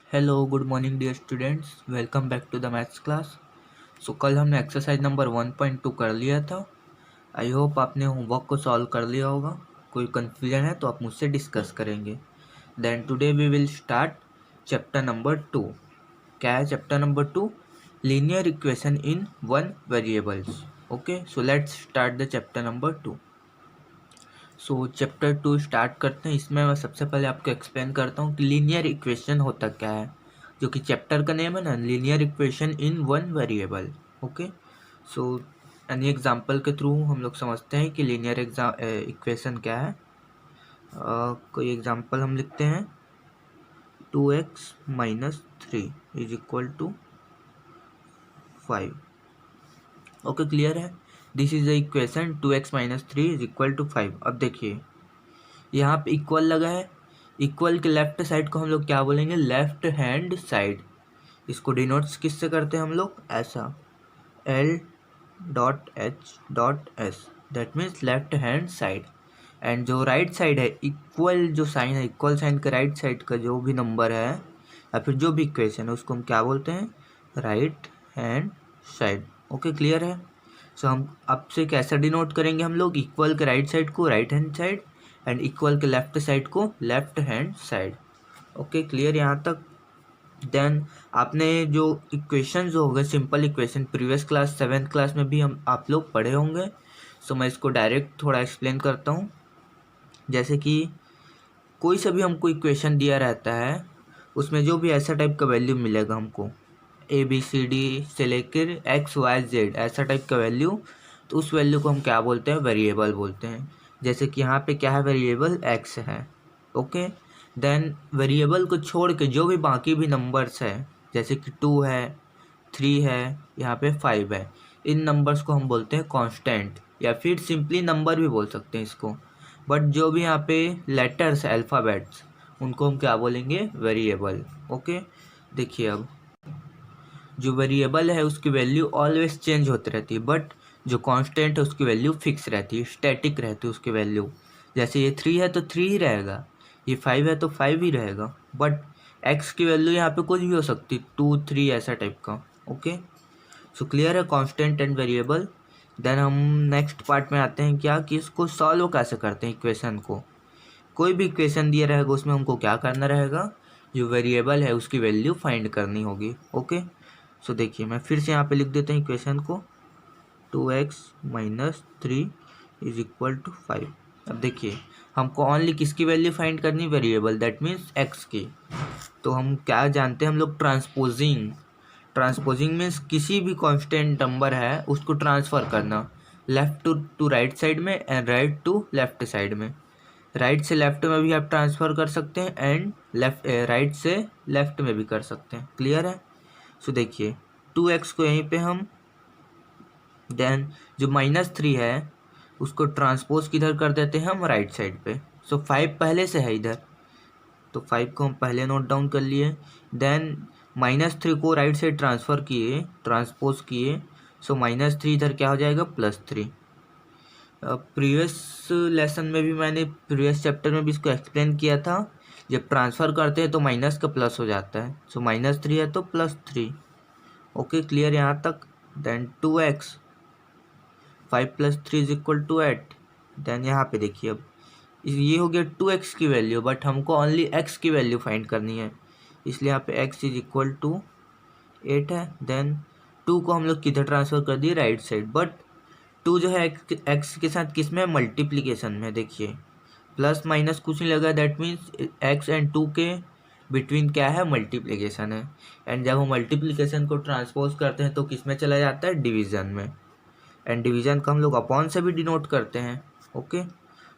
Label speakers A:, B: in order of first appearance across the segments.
A: Hello good morning dear students, welcome back to the maths class. So कल हमने exercise number 1.2 कर लिया था। आई होप आपने होमवर्क को सॉल्व कर लिया होगा। कोई कन्फ्यूजन है तो आप मुझसे डिस्कस करेंगे। Then today we will start chapter number 2। क्या है chapter number 2? Linear equation in one variables. Okay, so let's start the chapter number 2। So chapter 2 start करते हैं। इसमें मैं सबसे पहले आपको एक्सप्लेन करता हूँ कि लीनियर इक्वेशन होता क्या है, जो कि चैप्टर का नेम है ना, linear equation in one variable. Okay, so any example के थ्रू हम लोग समझते हैं कि लीनियर इक्वेशन क्या है। कोई एग्जांपल हम लिखते हैं, 2x minus 3 is equal to 5। Okay, clear है। This is the equation 2x minus 3 is equal to 5। अब देखिए यहाँ पे इक्वल लगा है। इक्वल के लेफ्ट साइड को हम लोग क्या बोलेंगे? Left hand side. इसको डिनोट्स किससे करते हैं हम लोग? ऐसा, L dot H dot S, that means left hand side. And जो राइट साइड है, इक्वल जो साइन है, इक्वल साइन के राइट साइड का जो भी नंबर है या फिर जो भी इक्वेशन है उसको हम क्या बोलते हैं? Right hand side. Okay, clear है। सो हम आपसे कैसे डिनोट करेंगे हम लोग? इक्वल के राइट साइड को right hand side and equal के लेफ्ट साइड को left hand side. Okay, clear यहाँ तक। देन आपने जो इक्वेशन जो हो गए simple equation, previous class 7th class में भी हम आप लोग पढ़े होंगे। सो मैं इसको डायरेक्ट थोड़ा एक्सप्लेन करता हूँ। जैसे कि कोई सा भी हमको इक्वेशन दिया रहता है, उसमें जो भी ऐसा टाइप का वैल्यू मिलेगा हमको, ABCD से लेकर XYZ ऐसा टाइप का वैल्यू, तो उस वैल्यू को हम क्या बोलते हैं? वेरिएबल बोलते हैं। जैसे कि यहाँ पे क्या है? वेरिएबल x है। ओके, देन वेरिएबल को छोड़ के जो भी बाकी भी नंबर्स है, जैसे कि 2 है, 3 है, यहाँ पे 5 है, इन नंबर्स को हम बोलते हैं कांस्टेंट, या फिर सिंपली नंबर भी बोल सकते हैं इसको। बट जो भी यहाँ पे लेटर्स अल्फ़ाबेट्स, उनको हम क्या बोलेंगे? वेरिएबल। ओके, देखिए अब जो वेरिएबल है उसकी वैल्यू ऑलवेज चेंज होती रहती है, बट जो कांस्टेंट है उसकी वैल्यू फिक्स रहती है, स्टैटिक रहती है उसकी वैल्यू। जैसे ये 3 है तो 3 ही रहेगा, ये 5 है तो 5 ही रहेगा। बट एक्स की वैल्यू यहाँ पे कुछ भी हो सकती, 2 3 ऐसा टाइप का। ओके, सो क्लियर है कांस्टेंट एंड वेरिएबल। देन हम नेक्स्ट पार्ट में आते हैं, क्या कि इसको सॉल्व कैसे करते हैं इक्वेशन को। कोई भी इक्वेशन दिया रहेगा उसमें हमको क्या करना रहेगा? जो वेरिएबल है उसकी वैल्यू फाइंड करनी होगी। ओके, सो देखिए मैं फिर से यहाँ पे लिख देता हूँ इक्वेशन को, 2x minus 3 is equal to 5। अब देखिए हमको ओनली किसकी वैल्यू फाइंड करनी? वेरिएबल, दैट मीन्स x की। तो हम क्या जानते हैं हम लोग? ट्रांसपोजिंग। ट्रांसपोजिंग मीन्स किसी भी कांस्टेंट नंबर है उसको ट्रांसफ़र करना, लेफ्ट टू राइट साइड में and right to left side में। राइट से लेफ्ट में भी आप ट्रांसफ़र कर सकते हैं एंड राइट से लेफ्ट में भी कर सकते हैं। क्लियर है। सो देखिए 2x को यहीं पे हम, देन जो -3 है उसको ट्रांसपोज किधर कर देते हैं हम? राइट साइड पे। सो 5 पहले से है इधर, तो 5 को हम पहले नोट डाउन कर लिए। देन -3 को राइट साइड ट्रांसफ़र किए, ट्रांसपोज किए, सो -3 इधर क्या हो जाएगा? +3। प्रीवियस लेसन में भी मैंने, प्रीवियस चैप्टर में भी इसको एक्सप्लेन किया था। जब ट्रांसफ़र करते हैं तो माइनस का प्लस हो जाता है, सो -3 है तो +3। ओके, क्लियर यहाँ तक। Then 2x, 5 + 3 is equal to 8। Then यहाँ पे देखिए अब ये हो गया 2x की वैल्यू, बट हमको ओनली x की वैल्यू फाइंड करनी है, इसलिए यहाँ पे x इज इक्वल टू 8 है। देन 2 को हम लोग किधर ट्रांसफ़र कर दिए? Right side. बट 2 जो है एक्स के साथ किस में? मल्टीप्लिकेशन में। देखिए प्लस माइनस कुछ नहीं लगा, दैट मीन्स x एंड 2 के बिटवीन क्या है? मल्टीप्लिकेशन है। एंड जब हम मल्टीप्लिकेशन को ट्रांसपोज करते हैं तो किस में चला जाता है? डिवीज़न में। एंड डिवीज़न को हम लोग अपॉन से भी डिनोट करते हैं। Okay,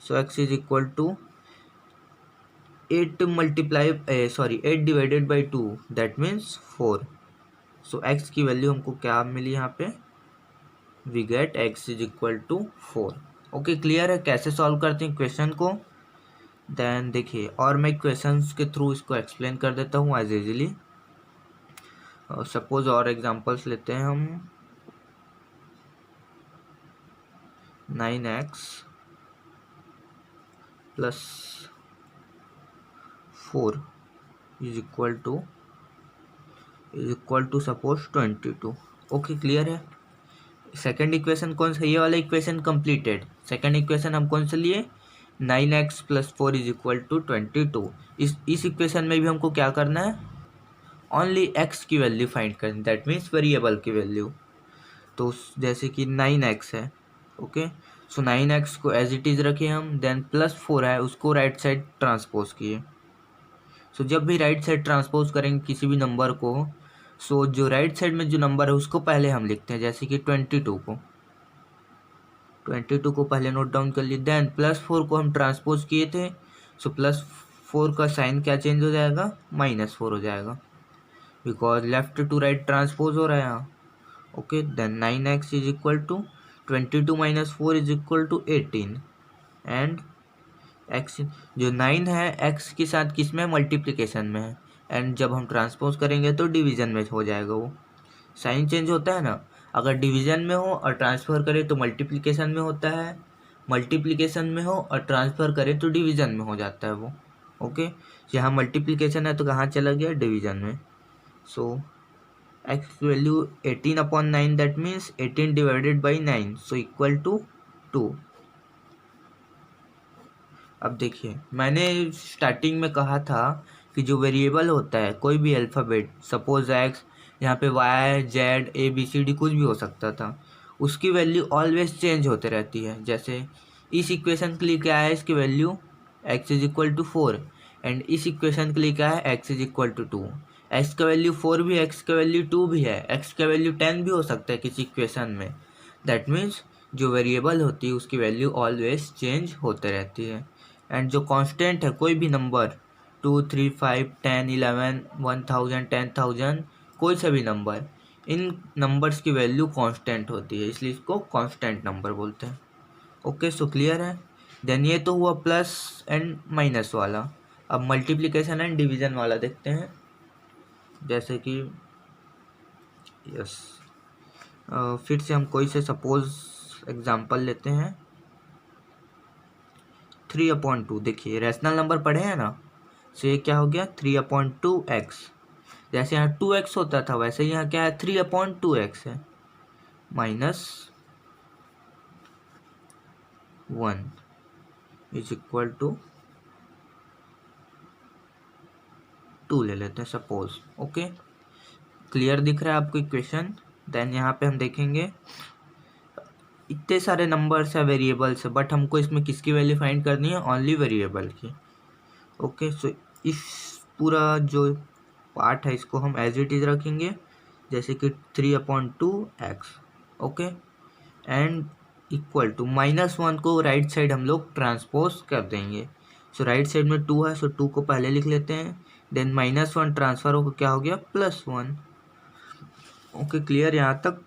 A: so x is equal to 8 8 divided by 2, that means 4। So x की वैल्यू हमको क्या मिली यहाँ पे? We get x is equal to 4। Okay, clear है कैसे सॉल्व करते हैं क्वेश्चन को। देन देखिए और मैं क्वेश्चंस के थ्रू इसको एक्सप्लेन कर देता हूँ एज इजीली। सपोज और एग्जांपल्स लेते हैं हम, 9x + 4 is equal to is equal to suppose 22। Okay, clear है। सेकेंड इक्वेशन कौन सा, ये वाला इक्वेशन कंप्लीटेड। सेकेंड इक्वेशन हम कौन सा लिए, 9x + 4 इज इक्वल टू 22। इस इक्वेशन में भी हमको क्या करना है, ओनली x की वैल्यू फाइंड करनी, दैट मीन्स वेरिएबल की वैल्यू। तो जैसे कि 9x है, ओके, सो 9x को एज इट इज़ रखे हम, देन +4 है उसको राइट साइड ट्रांसपोज किए। सो जब भी राइट साइड ट्रांसपोज करेंगे किसी भी नंबर को, सो जो राइट साइड में जो नंबर है उसको पहले हम लिखते हैं, जैसे कि 22 को पहले नोट डाउन कर लिए, देन +4 को हम ट्रांसपोज किए थे, सो +4 का साइन क्या चेंज हो जाएगा, -4 हो जाएगा, because left to right transpose हो रहा है यहाँ। Okay, then 9x is equal to 22 - 4 is equal to 18, and x जो 9 है x के साथ किस में, मल्टीप्लिकेशन में है, एंड जब हम ट्रांसपोज करेंगे तो डिवीजन में हो जाएगा, वो साइन चेंज होता है ना। अगर डिवीजन में हो और ट्रांसफ़र करें तो मल्टीप्लिकेशन में होता है, मल्टीप्लिकेशन में हो और ट्रांसफ़र करें तो डिवीजन में हो जाता है वो। ओके, यहाँ मल्टीप्लिकेशन है तो कहाँ चला गया, डिवीजन में। सो x की value 18/9, that means 18 divided by 9, so equal to 2। अब देखिए, मैंने स्टार्टिंग में कहा था कि जो वेरिएबल होता है कोई भी अल्फ़ाबेट, सपोज x, यहाँ पे y z a b c d कुछ भी हो सकता था, उसकी वैल्यू ऑलवेज चेंज होते रहती है। जैसे इस इक्वेशन के लिए क्या है, इसकी value x is equal to 4, and इस इक्वेशन के लिए क्या है, x is equal to 2। x का वैल्यू 4 भी है, x का वैल्यू 2 भी है, x का वैल्यू 10 भी हो सकता है किसी इक्वेशन में। दैट मीन्स जो वेरिएबल होती है उसकी वैल्यू ऑलवेज चेंज होते रहती है। एंड जो कांस्टेंट है कोई भी नंबर, 2 3 5 10 11 1000 10,000, कोई सा भी नंबर, इन नंबर्स की वैल्यू कांस्टेंट होती है, इसलिए इसको कांस्टेंट नंबर बोलते हैं। ओके, सो क्लियर है। देन ये तो हुआ प्लस एंड माइनस वाला। अब मल्टीप्लिकेशन एंड डिवीजन वाला देखते हैं। जैसे कि यस, फिर से हम कोई से सपोज एग्जांपल लेते हैं, 3/2। देखिए रैशनल नंबर पढ़े हैं ना, सो ये क्या हो गया, 3/2x। जैसे यहाँ 2x होता था वैसे यहाँ क्या है, 3/2x है, -1 इज इक्वल टू 2 ले लेते हैं सपोज। ओके, क्लियर दिख रहा है आपको इक्वेशन। देन यहाँ पे हम देखेंगे इतने सारे नंबर्स है, वेरिएबल्स है, बट हमको इसमें किसकी वैल्यू फाइंड करनी है, ओनली वेरिएबल की। ओके, सो इस पूरा जो पार्ट है इसको हम एज इट इज रखेंगे, जैसे कि 3/2x। Okay, and equal to -1 को राइट साइड हम लोग ट्रांसपोज कर देंगे। सो राइट साइड में 2 है, सो 2 को पहले लिख लेते हैं, देन -1 ट्रांसफर होकर क्या हो गया, +1। ओके, क्लियर यहाँ तक।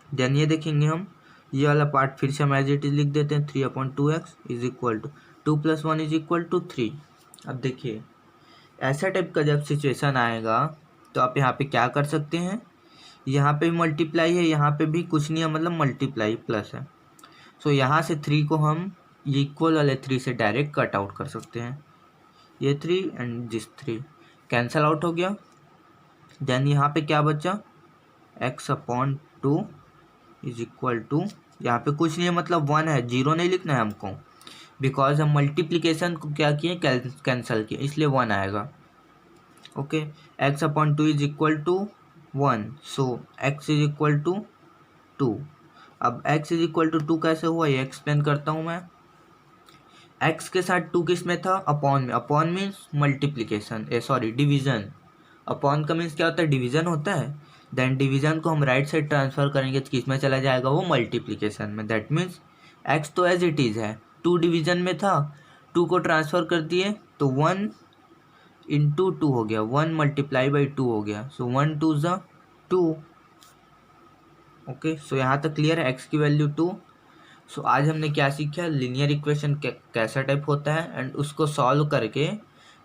A: देन ये देखेंगे हम, ये वाला पार्ट फिर से हम एज इट इज लिख देते हैं, 3/2x is equal to 2 + 1 is equal to 3। अब देखिए ऐसा टाइप का जब सिचुएशन आएगा तो आप यहाँ पे क्या कर सकते हैं, यहाँ पे भी मल्टीप्लाई है, यहाँ पे भी कुछ नहीं है, मतलब मल्टीप्लाई प्लस है। सो यहाँ से 3 को हम ये इक्वल वाले 3 से डायरेक्ट कट आउट कर सकते हैं, ये 3 एंड दिस 3 कैंसल आउट हो गया। देन यहाँ पे क्या बचा, x/2 इज इक्वल टू, यहाँ पे कुछ नहीं है मतलब 1 है, 0 नहीं लिखना है हमको, बिकॉज हम मल्टीप्लिकेशन को क्या किए, कैंसिल किए, इसलिए 1 आएगा। Okay, x/2 is equal to 1, so x is equal to 2। अब x इज इक्वल टू 2 कैसे हुआ, ये एक्सप्लेन करता हूँ मैं। x के साथ 2 किस में था, अपॉन में। Upon means multiplication, sorry division. Upon का मीन्स क्या होता है, डिवीजन होता है। देन डिवीजन को हम राइट साइड ट्रांसफर करेंगे तो किस में चला जाएगा, वो मल्टीप्लिकेशन में। दैट मीन्स x तो एज इट इज़ है, 2 डिवीजन में था, 2 को ट्रांसफ़र कर दिए तो 1 इंटू 2 हो गया, 1 मल्टीप्लाई बाई 2 हो गया, सो 1 2 ज़ा 2। ओके, सो यहाँ तक क्लियर है, x की वैल्यू 2। सो आज हमने क्या सीखा, लीनियर इक्वेशन कैसा टाइप होता है एंड उसको सॉल्व करके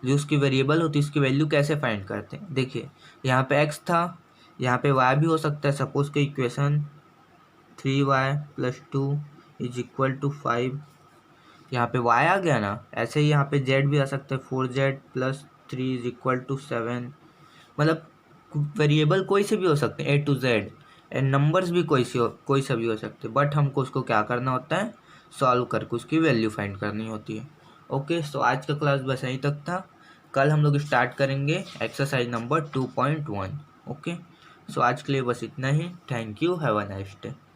A: जो उसकी वेरिएबल होती है उसकी वैल्यू कैसे फाइंड करते हैं। देखिए यहाँ पे x था, यहाँ पे y भी हो सकता है, सपोज के equation 3y + 2 is equal to 5, यहाँ पे y आ गया ना। ऐसे ही यहाँ पे z भी आ सकता है, 4z + 3 इज इक्वल टू 7। मतलब वेरिएबल कोई से भी हो सकते हैं, A to Z, and numbers भी कोई सा भी हो सकते हैं, बट हमको उसको क्या करना होता है, सॉल्व करके उसकी वैल्यू फाइंड करनी होती है। ओके, सो आज का क्लास बस यहीं तक था। कल हम लोग स्टार्ट करेंगे एक्सरसाइज नंबर 2.1। ओके, सो आज के लिए बस इतना ही। Thank you, have a nice day.